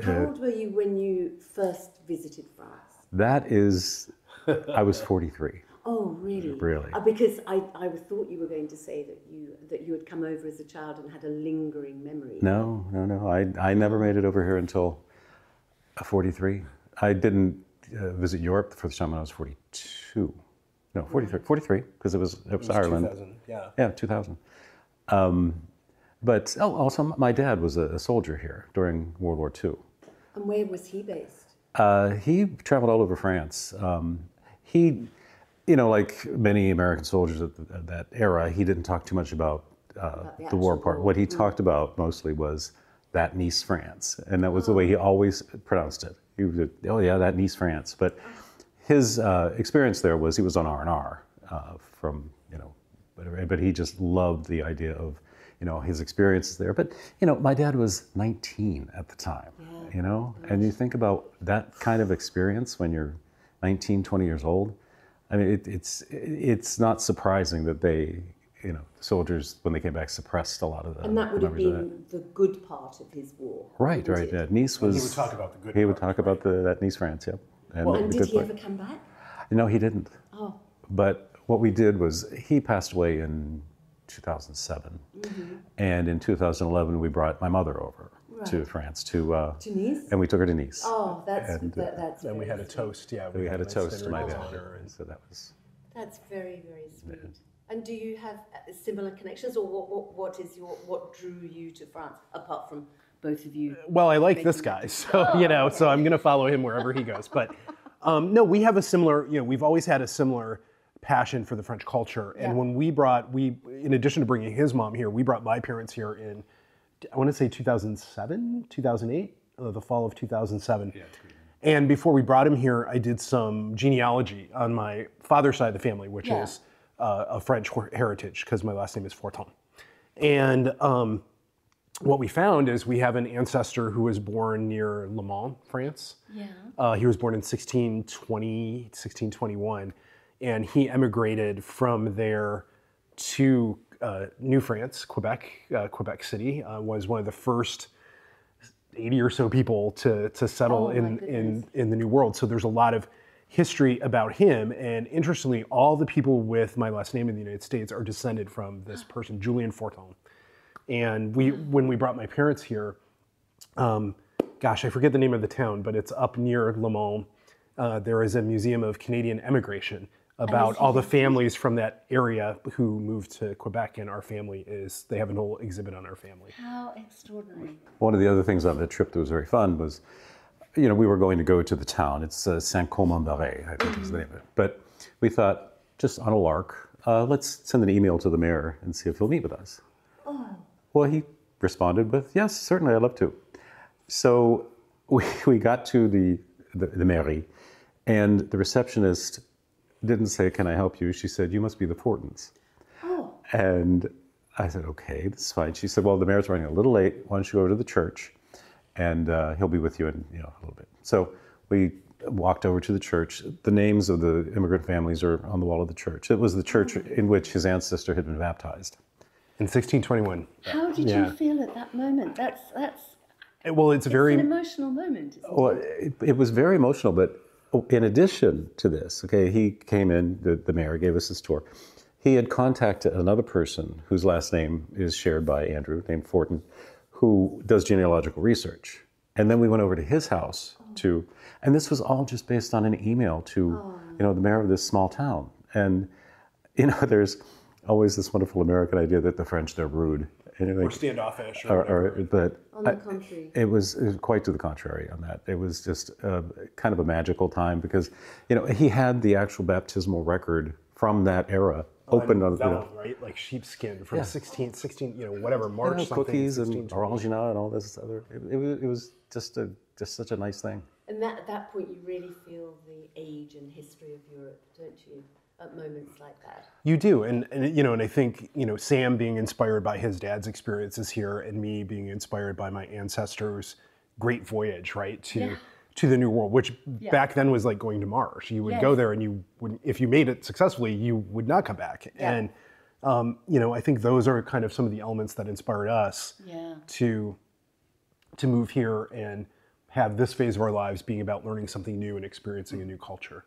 How old were you when you first visited France? That is, I was 43. Oh, really? Really? Because I thought you were going to say that you had come over as a child and had a lingering memory. No. I never made it over here until 43. I didn't visit Europe the first time when I was 42. No, 43, because it was Ireland. 2000, yeah. Yeah, 2000. But also, my dad was a soldier here during World War II. And where was he based? He traveled all over France. He, like many American soldiers at that era, he didn't talk too much about the war part. What he talked about mostly was that Nice, France. And that was the way he always pronounced it. He was, oh yeah, that Nice, France. But his experience there was he was on R&R from, but he just loved the idea of, his experiences there. But, my dad was 19 at the time, and you think about that kind of experience when you're 19, 20 years old. I mean, it's not surprising that they, soldiers, when they came back, suppressed a lot of that. And that would have been the good part of his war. Right. Yeah. Nice was... He would talk about the good part. He would talk about that Nice, France, yeah. And did he ever come back? No, he didn't. Oh. But what we did was, he passed away in 2007. Mm-hmm. And in 2011, we brought my mother over to France, to Nice? And we took her to Nice. Oh, that's and we had a toast, yeah. We had a toast to my dad. And so that was... That's very, very sweet. Yeah. And do you have similar connections, or what drew you to France, apart from both of you? Well, I like this guy, so so I'm going to follow him wherever he goes. But no, we have a similar, we've always had a similar passion for the French culture. And when we in addition to bringing his mom here, we brought my parents here in, I want to say 2007, 2008, the fall of 2007. Yeah, and before we brought him here, I did some genealogy on my father's side of the family, which is a French heritage, because my last name is Fortin. And what we found is we have an ancestor who was born near Le Mans, France. Yeah. He was born in 1620, 1621, and he emigrated from there to New France, Quebec. Quebec City was one of the first 80 or so people to settle in the New World. So there's a lot of history about him, and interestingly, all the people with my last name in the United States are descended from this person, Julian Fortin. And when we brought my parents here, gosh, I forget the name of the town, but it's up near Le Mans. There is a museum of Canadian emigration about all the families from that area who moved to Quebec, and our family they have an whole exhibit on our family. How extraordinary. One of the other things on the trip that was very fun was, we were going to go to the town. It's Saint-Colomb-en-Barret, I think is the name of it. But we thought, just on a lark, let's send an email to the mayor and see if he'll meet with us. Oh. Well, he responded with, yes, certainly, I'd love to. So we got to the mairie, and the receptionist didn't say, can I help you? She said, you must be the Fortins. Oh. And I said, okay, that's fine. She said, well, the mayor's running a little late. Why don't you go over to the church, and he'll be with you in a little bit. So we walked over to the church. The names of the immigrant families are on the wall of the church. It was the church in which his ancestor had been baptized. In 1621. How did you feel at that moment? That's well, it's an emotional moment. Well, it was very emotional, but in addition to this, okay, he came in, the mayor gave us his tour. He had contacted another person whose last name is shared by Andrew, named Fortin, who does genealogical research. And then we went over to his house and this was all just based on an email to, the mayor of this small town. And, there's always this wonderful American idea that the French, they're rude. Or standoffish. But on the contrary. It was quite to the contrary on that. It was just kind of a magical time because, he had the actual baptismal record from that era opened on, right? Like sheepskin from 16, whatever, March something. Cookies and orangina and all this other. It was just such a nice thing. And at that point, you really feel the age and history of Europe, don't you? At moments like that. You do, and I think, Sam being inspired by his dad's experiences here, and me being inspired by my ancestors' great voyage, right, to the New World, which back then was like going to Mars. You would go there, and if you made it successfully, you would not come back. Yeah. And I think those are kind of some of the elements that inspired us to move here and have this phase of our lives being about learning something new and experiencing a new culture.